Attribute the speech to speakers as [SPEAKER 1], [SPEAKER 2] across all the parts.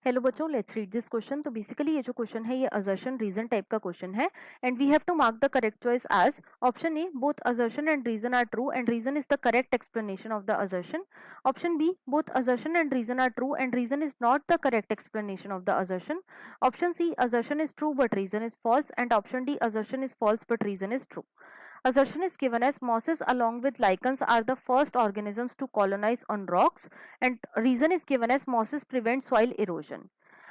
[SPEAKER 1] Hello बच्चों, let's read this question. तो basically ये जो क्वेश्चन है ये असर्शन रीजन टाइप का क्वेश्चन है and we have to mark the correct choice as option A both assertion and reason are true and reason is the correct explanation of the assertion. Option B both assertion and reason are true and reason is not the correct explanation of the assertion. Option C assertion is true but reason is false and option D assertion is false but reason is true. Assertion is given as mosses along with lichens are the first organisms to colonize on rocks and reason is given as mosses prevent soil erosion.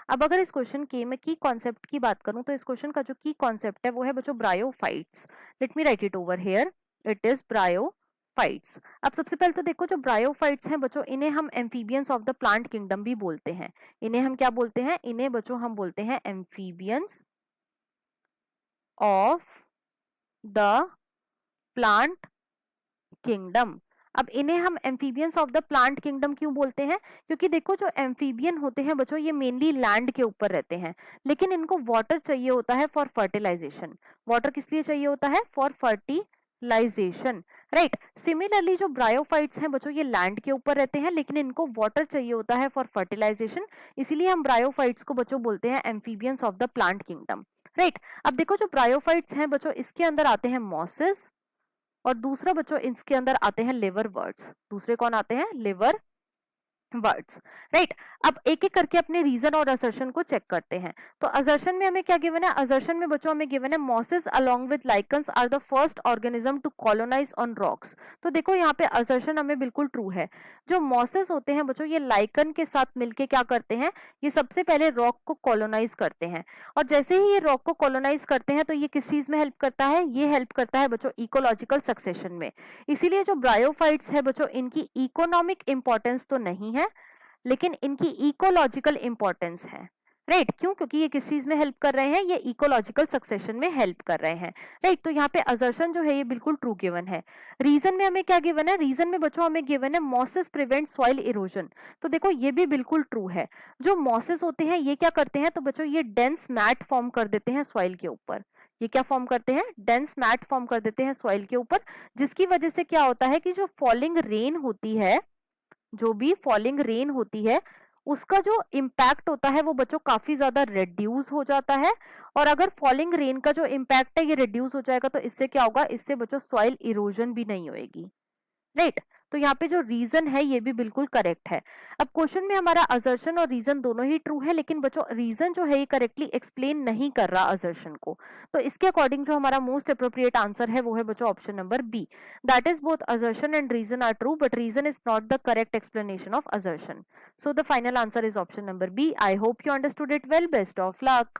[SPEAKER 1] अब अगर इस question के मैं की concept की बात करूं तो इस क्वेश्चन का जो की कॉन्सेप्ट है वो है बच्चों bryophytes. Let me right it over here, it is bryophytes. अब सबसे पहले तो देखो जो ब्रायोफाइट्स हैं बच्चों इन्हें हम amphibians of the plant kingdom भी बोलते हैं। इन्हें हम क्या बोलते हैं? इन्हें बच्चों हम बोलते हैं amphibians of the plant kingdom. अब इन्हें हम amphibians of the plant kingdom क्यों बोलते हैं? क्योंकि देखो जो एम्फीबियन होते हैं बच्चों ये मेनली लैंड के ऊपर रहते हैं, लेकिन इनको वाटर चाहिए होता है फॉर फर्टिलाइजेशन। वाटर किस लिए चाहिए होता है? For fertilisation, right. सिमिलरली जो ब्रायोफाइट्स हैं बच्चों ये लैंड के ऊपर रहते हैं लेकिन इनको वाटर चाहिए होता है फॉर फर्टिलाइजेशन, इसीलिए हम ब्रायोफाइट्स को बच्चों बोलते हैं amphibians of the plant kingdom, right. अब देखो जो ब्रायोफाइट्स हैं बच्चों इसके अंदर आते हैं मॉसेस और दूसरा बच्चों इसके अंदर आते हैं लिवर वर्ड्स। दूसरे कौन आते हैं? Liver words, right. अब एक एक करके अपने रीजन और असर्शन को चेक करते हैं। तो असर्शन में हमें क्या गिवन है? असर्शन में बच्चों हमें गिवन है mosses along with lichens are the first organism to colonise on rocks. तो देखो यहाँ पे असर्शन हमें बिल्कुल ट्रू है। जो मॉसेस होते हैं बच्चों ये लाइकन के साथ मिलके क्या करते हैं? ये सबसे पहले रॉक को कॉलोनाइज करते हैं और जैसे ही ये रॉक को कॉलोनाइज करते हैं तो ये किस चीज में हेल्प करता है? ये हेल्प करता है बच्चों इकोलॉजिकल सक्सेशन में। इसीलिए जो ब्रायोफाइट्स है बच्चों इनकी इकोनॉमिक इंपॉर्टेंस तो नहीं है लेकिन इनकी इकोलॉजिकल इंपॉर्टेंस है, राइट। क्यों? क्योंकि ये किस चीज में हेल्प कर रहे हैं? ये इकोलॉजिकल सक्सेशन में हेल्प कर रहे हैं, राइट। तो यहाँ पे असर्शन जो है ये बिल्कुल ट्रू गिवन है। रीजन में हमें क्या गिवन है? रीजन में बच्चों हमें गिवन है मॉसेस प्रिवेंट सॉइल इरोजन। तो देखो ये भी बिल्कुल ट्रू है। जो मॉसेस होते हैं ये क्या करते हैं? तो बच्चों ये डेंस मैट फॉर्म कर देते हैं सॉइल के ऊपर। ये क्या फॉर्म करते हैं? डेंस मैट फॉर्म कर देते हैं सॉइल के ऊपर, जिसकी वजह से क्या होता है कि जो फॉलिंग रेन होती है, जो भी फॉलिंग रेन होती है उसका जो इम्पैक्ट होता है वो बच्चों काफी ज्यादा रिड्यूस हो जाता है। और अगर फॉलिंग रेन का जो इम्पैक्ट है ये रिड्यूस हो जाएगा तो इससे क्या होगा? इससे बच्चों सॉइल इरोजन भी नहीं होएगी, राइट। तो यहाँ पे जो रीजन है ये भी बिल्कुल करेक्ट है। अब क्वेश्चन में हमारा असर्शन और रीजन दोनों ही ट्रू है लेकिन बच्चों रीजन जो है ये करेक्टली एक्सप्लेन नहीं कर रहा असर्शन को। तो इसके अकॉर्डिंग जो हमारा मोस्ट अप्रोप्रिएट आंसर है वो है बच्चों option number B, that is both assertion and reason are true but reason is not the correct explanation of assertion. So the final answer is option number B. I hope you understood it well. Best of luck.